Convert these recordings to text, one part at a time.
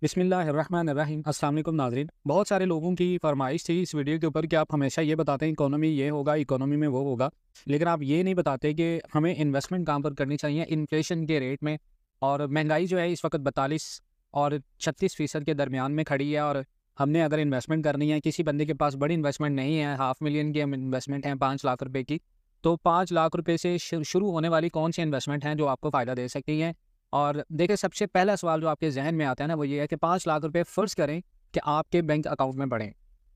बिस्मिल्लाहिर्रहमानिर्रहीम। अस्सलाम वालेकुम नाज़रीन। बहुत सारे लोगों की फरमाइश थी इस वीडियो के ऊपर कि आप हमेशा ये बताते हैं इकोनॉमी ये होगा, इकोनॉमी में वो होगा, लेकिन आप ये नहीं बताते कि हमें इन्वेस्टमेंट कहाँ पर करनी चाहिए इन्फ्लेशन के रेट में। और महंगाई जो है इस वक्त 42 और 36% के दरमियान में खड़ी है। और हमने अगर इन्वेस्टमेंट करनी है, किसी बंदे के पास बड़ी इन्वेस्टमेंट नहीं है, 500,000 की हम इन्वेस्टमेंट है 5 लाख रुपए की, तो 5 लाख रुपए से शुरू होने वाली कौन सी इन्वेस्टमेंट हैं जो आपको फ़ायदा दे सकती हैं। और देखिए, सबसे पहला सवाल जो आपके ज़हन में आता है ना, वो ये है कि 5 लाख रुपए फ़र्ज़ करें कि आपके बैंक अकाउंट में पड़े हैं।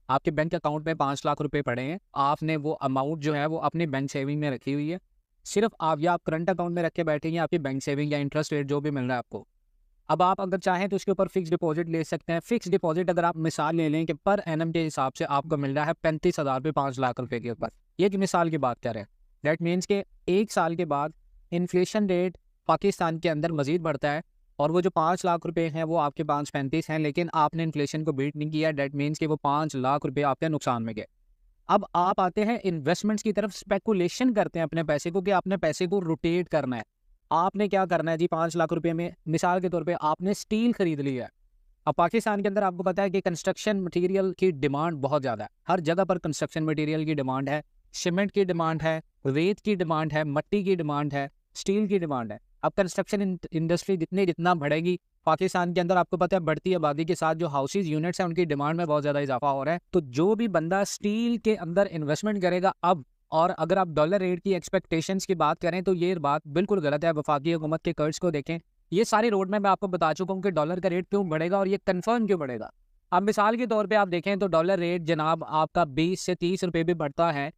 आपके बैंक अकाउंट में 5 लाख रुपए पड़े हैं। आपने वो अमाउंट जो है वो अपनी बैंक सेविंग में रखी हुई है। सिर्फ़ आप या आप करंट अकाउंट में रख के बैठे हैं या आपकी बैंक सेविंग या इंटरेस्ट रेट जो भी मिल रहा है आपको। अब आप अगर चाहें तो उसके ऊपर फ़िक्स डिपॉज़िट ले सकते हैं। फ़िक्स डिपॉज़िट अगर आप मिसाल ले लें कि पर एनम के हिसाब से आपको मिल रहा है 35,000 रुपये 5 लाख रुपए के ऊपर। ये एक मिसाल की बात कर रहे हैं। दैट मीन्स के 1 साल के बाद इन्फ्लेशन रेट पाकिस्तान के अंदर मज़ीद बढ़ता है और वो जो 5 लाख रुपए हैं वो आपके पास 35 हैं, लेकिन आपने इन्फ्लेशन को बीट नहीं किया। दैट मीन्स कि वो 5 लाख रुपए आपके नुकसान में गए। अब आप आते हैं इन्वेस्टमेंट्स की तरफ, स्पेकुलेशन करते हैं अपने पैसे को कि आपने पैसे को रोटेट करना है। आपने क्या करना है जी, 5 लाख रुपए में मिसाल के तौर पे आपने स्टील खरीद लिया है। अब पाकिस्तान के अंदर आपको पता है कि कंस्ट्रक्शन मटेरियल की डिमांड बहुत ज़्यादा है। हर जगह पर कंस्ट्रक्शन मटेरियल की डिमांड है, सीमेंट की डिमांड है, रेत की डिमांड है, मट्टी की डिमांड है, स्टील की डिमांड है। अब कंस्ट्रक्शन इंडस्ट्री जितना बढ़ेगी पाकिस्तान के अंदर, आपको पता है बढ़ती आबादी के साथ जो हाउसेज यूनिट्स हैं उनकी डिमांड में बहुत ज़्यादा इजाफा हो रहा है। तो जो भी बंदा स्टील के अंदर इन्वेस्टमेंट करेगा अब, और अगर आप डॉलर रेट की एक्सपेक्टेशंस की बात करें तो ये बात बिल्कुल गलत है। वफाकी हुकूमत के कर्ज को देखें, ये सारी रोड मैप मैं आपको बता चुका हूँ कि डॉलर का रेट क्यों बढ़ेगा और ये कंफर्म क्यों बढ़ेगा। अब मिसाल के तौर पे आप देखें तो डॉलर रेट जनाब आपका 20 से 30 रुपए भी बढ़ता है।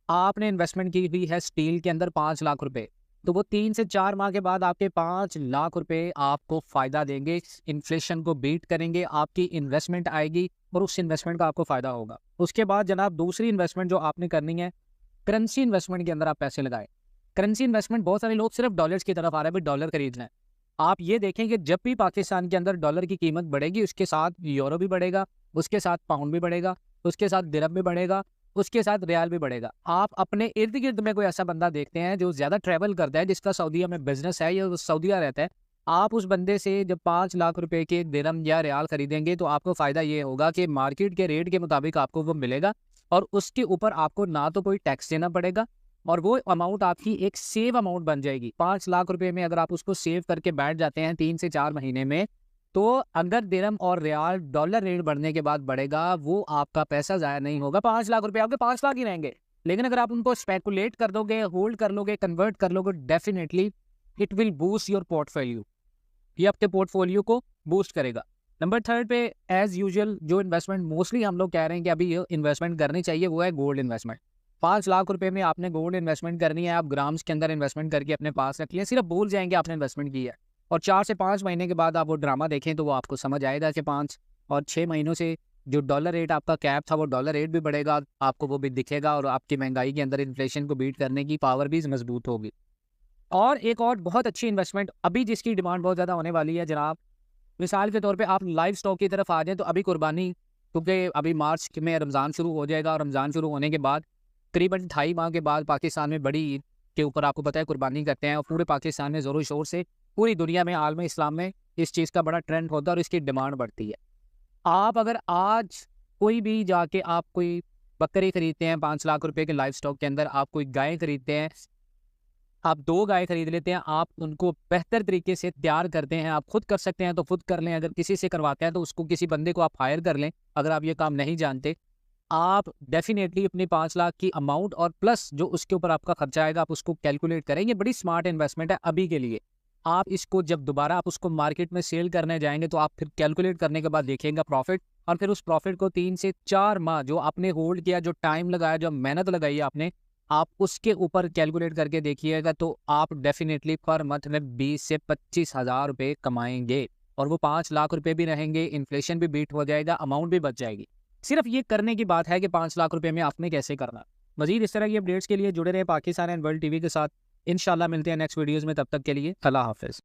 आपने इन्वेस्टमेंट की हुई है स्टील के अंदर 5 लाख रुपए, तो वो 3 से 4 माह के बाद आपके 5 लाख रुपए आपको फ़ायदा देंगे, इन्फ्लेशन को बीट करेंगे, आपकी इन्वेस्टमेंट आएगी और उस इन्वेस्टमेंट का आपको फ़ायदा होगा। उसके बाद जनाब दूसरी इन्वेस्टमेंट जो आपने करनी है, करेंसी इन्वेस्टमेंट के अंदर आप पैसे लगाएं। करेंसी इन्वेस्टमेंट, बहुत सारे लोग सिर्फ डॉलर्स की तरफ आ रहे हैं, भाई डॉलर खरीदना है। आप ये देखें कि जब भी पाकिस्तान के अंदर डॉलर की कीमत बढ़ेगी उसके साथ यूरो भी बढ़ेगा, उसके साथ पाउंड भी बढ़ेगा, उसके साथ दिरहम भी बढ़ेगा, उसके साथ रियाल भी बढ़ेगा। आप अपने इर्द गिर्द में कोई ऐसा बंदा देखते हैं जो ज़्यादा ट्रैवल करता है, जिसका सऊदीया में बिजनेस है या वो सऊदीया रहता है, आप उस बंदे से जब 5 लाख रुपए के दिरहम या रियाल खरीदेंगे तो आपको फ़ायदा ये होगा कि मार्केट के रेट के मुताबिक आपको वो मिलेगा और उसके ऊपर आपको ना तो कोई टैक्स देना पड़ेगा और वो अमाउंट आपकी एक सेव अमाउंट बन जाएगी। 5 लाख रुपए में अगर आप उसको सेव करके बैठ जाते हैं 3 से 4 महीने में, तो अगर दिरहम और रियाल डॉलर रेट बढ़ने के बाद बढ़ेगा, वो आपका पैसा ज़ाया नहीं होगा। 5 लाख रुपए आपके 5 लाख ही रहेंगे। लेकिन अगर आप उनको स्पेकुलेट कर दोगे, होल्ड कर लोगे, कन्वर्ट कर लोगे, definitely it will boost your portfolio. ये आपके पोर्टफोलियो को बूस्ट करेगा। नंबर 3 पे एज यूजुअल जो इन्वेस्टमेंट मोस्टली हम लोग कह रहे हैं कि अभी ये इन्वेस्टमेंट करनी चाहिए, वो है गोल्ड इन्वेस्टमेंट। 5 लाख रुपए में आपने गोल्ड इन्वेस्टमेंट करनी है। आप ग्राम्स के अंदर इन्वेस्टमेंट करके अपने पास रखिए, सिर्फ भूल जाएंगे आपने इन्वेस्टमेंट की है। और 4 से 5 महीने के बाद आप वो ड्रामा देखें तो वो आपको समझ आएगा कि 5 और 6 महीनों से जो डॉलर रेट आपका कैप था वो डॉलर रेट भी बढ़ेगा, आपको वो भी दिखेगा और आपकी महंगाई के अंदर इन्फ्लेशन को बीट करने की पावर भी मजबूत होगी। और एक और बहुत अच्छी इन्वेस्टमेंट अभी जिसकी डिमांड बहुत ज़्यादा होने वाली है जनाब, मिसाल के तौर पे आप लाइव स्टॉक की तरफ आ जाएं तो अभी कुर्बानी, क्योंकि अभी मार्च में रमज़ान शुरू हो जाएगा और रमज़ान शुरू होने के बाद करीबन 2.5 माह के बाद पाकिस्तान में बड़ी ईद के ऊपर आपको पता है कुर्बानी करते हैं और पूरे पाकिस्तान में ज़ोरों शोर से, पूरी दुनिया में आलम इस्लाम में इस चीज़ का बड़ा ट्रेंड होता है और इसकी डिमांड बढ़ती है। आप अगर आज कोई भी जाके आप कोई बकरी खरीदते हैं 5 लाख रुपए के लाइव स्टॉक के अंदर, आप कोई गाय खरीदते हैं, आप 2 गाय खरीद लेते हैं, आप उनको बेहतर तरीके से तैयार करते हैं, आप खुद कर सकते हैं तो खुद कर लें, अगर किसी से करवाते हैं तो उसको किसी बंदे को आप हायर कर लें, अगर आप ये काम नहीं जानते। आप डेफिनेटली अपनी 5 लाख की अमाउंट और प्लस जो उसके ऊपर आपका खर्चा आएगा आप उसको कैलकुलेट करेंगे। बड़ी स्मार्ट इन्वेस्टमेंट है अभी के लिए। आप इसको जब दोबारा आप उसको मार्केट में सेल करने जाएंगे तो आप फिर कैलकुलेट करने के बाद देखिएगा प्रॉफिट, और फिर उस प्रॉफिट को 3 से 4 माह जो आपने होल्ड किया, जो टाइम लगाया, जो मेहनत लगाई आपने, आप उसके ऊपर कैलकुलेट करके देखिएगा तो आप डेफिनेटली पर मंथ में 20 से 25 हज़ार रुपये कमाएंगे और वो 5 लाख रुपए भी रहेंगे, इन्फ्लेशन भी बीट हो जाएगा, अमाउंट भी बच जाएगी। सिर्फ ये करने की बात है कि 5 लाख रुपए में आपने कैसे करना। मजीद इस तरह की अपडेट्स के लिए जुड़े रहे पाकिस्तान एंड वर्ल्ड टीवी के साथ। इंशाल्लाह मिलते हैं नेक्स्ट वीडियोज़ में, तब तक के लिए अल्लाह हाफिज़।